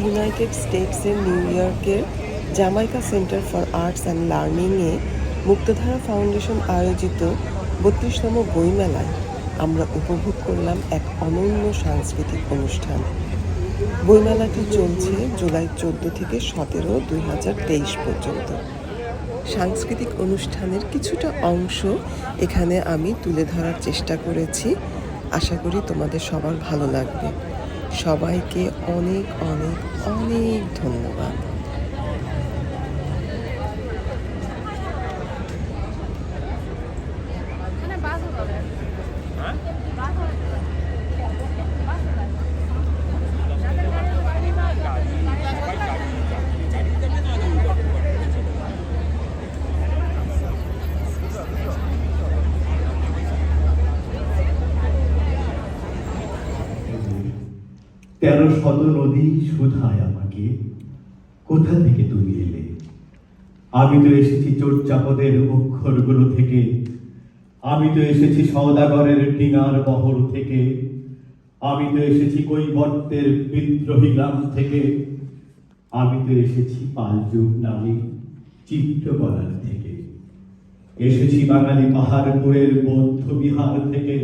United স্টেটসের new ইয়র্কের Jamaica center for arts and লার্নিংয়ে মুক্তধারা ফাউন্ডেশন আয়োজিত ৩২তম বইমেলায় আমরা উপভোগ করলাম এক অনন্য সাংস্কৃতিক অনুষ্ঠান। বইমেলাটি চলছে জুলাই ১৪ থেকে ১৭, ২০২৩ পর্যন্ত। সাংস্কৃতিক অনুষ্ঠানের কিছুটা অংশ এখানে আমি তুলে ধরার চেষ্টা করেছি। আশা করি তোমাদের সবার ভালো লাগবে। সবাইকে অনেক অনেক অনেক ধন্যবাদ। তেরো শত নদী শুধায় আমাকে, কোথা থেকে তুমি এলে? আমি তো এসেছি চোরচাপদের অক্ষরগুলো থেকে, আমি তো এসেছি সওদাগরের ডিঙার বহর থেকে, আমি তো এসেছি কৈবর্তের বিদ্রোহী গ্রাম থেকে, আমি তো এসেছি পালযুগ নামে চিত্রকলার থেকে, এসেছি বাঙালি পাহাড়পুরের বৌদ্ধ বিহার থেকে,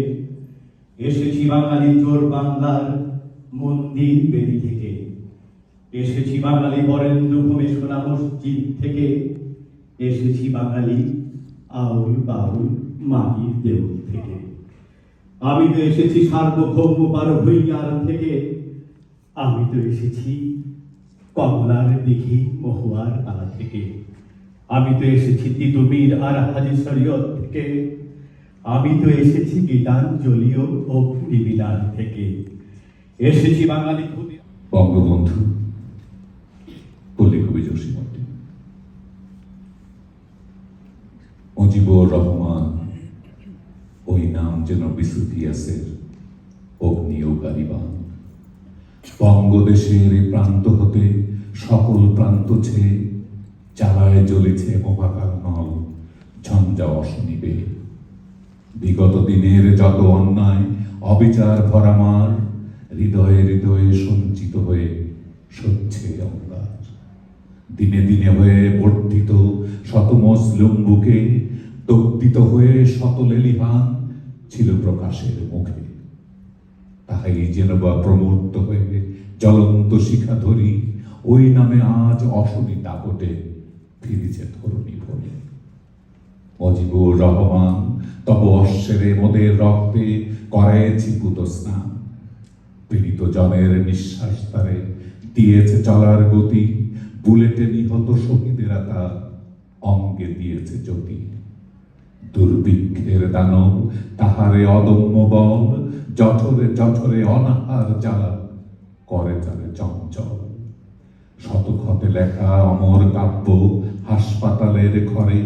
এসেছি বাঙালি চোর বাংলার মন্দির বেদি থেকে, এসেছি বাঙালি বরেন্দ্র ভূমি সোনা মসজিদ থেকে, এসেছি বাঙালি আউল বাউল মাটির দেউল থেকে, আমি তো এসেছি সার্বভৌম পারভূইয়ার থেকে, আমি তো এসেছি কমলার দিঘি মহুয়ার পাড়া থেকে, আমি তো এসেছি তিতুমির আর হাজি শরীয়ত থেকে, আমি তো এসেছি গীতাঞ্জলি ও অগ্নিবীণার থেকে, এসেছি বাঙালি বঙ্গবন্ধু পল্লী কবি জসীমউদ্দিন। মুজিবুর রহমান ওই নাম যেন বিসুফিয়াসের অগ্নি ও গালিবান। বঙ্গদেশের প্রান্ত হতে সকল প্রান্ত ছেয়ে জ্বালায় জ্বলেছে মহাকাল নল ঝঞ্ঝা অশনিবে। বিগত দিনের যত অন্যায় অবিচার ভরা মার হৃদয়ে হৃদয়ে সঞ্চিত হয়ে সচ্ছে অঙ্গার। দিনে দিনে হয়ে বর্ধিত শত মজলুম বুকে দগ্ধিত হয়ে শত লেলিহান ছিল প্রকাশের মুখে। তাহাই যেন বা প্রমূর্ত হয়ে জ্বলন্ত শিখা ধরি ওই নামে আজ অশনি দাপটে ফিরেছে ধরণী ভরে। মুজিবুর রহমান তব অশ্বের মোদের রক্তে করাইছি পুত স্নান। পীড়িত জনের নিঃশ্বাস তারে দিয়েছে চলার গতি, বুলেটে নিহত শহীদেরা তার অঙ্গে দিয়েছে জ্যোতি। দুর্ভিক্ষের দানব তাহারে অদম্য বল, জঠরে জঠরে অনাহার জ্বালা করে যারে চঞ্চল। শতক্ষতে লেখা অমর কাব্য হাসপাতালের ঘরে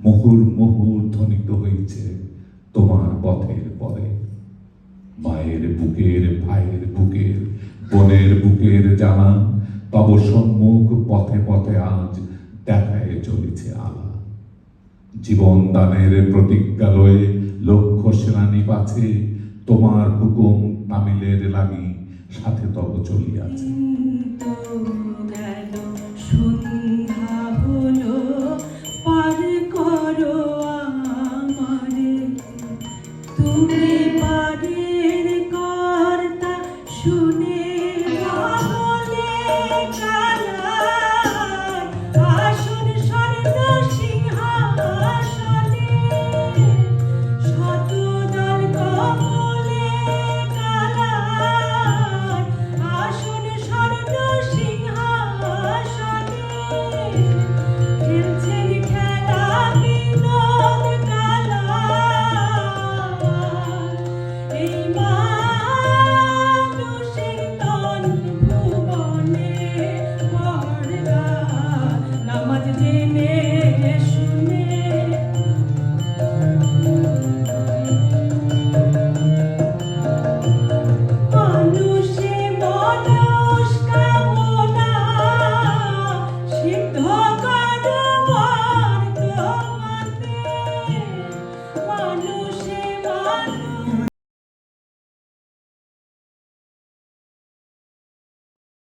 মুহুর মুহুর ধ্বনিত হয়েছে তোমার পথের পরে। মায়ের বুকের, ভাইয়ের বুকের, বোনের বুকের জানা তব সম্মুখ পথে পথে আজ দেখায় চলেছে আলা। জীবন দানের প্রতিজ্ঞালয়ে লক্ষ সেনানী পাছে তোমার হুকুম তামিলের লাগি সাথে তব চলিয়াছে।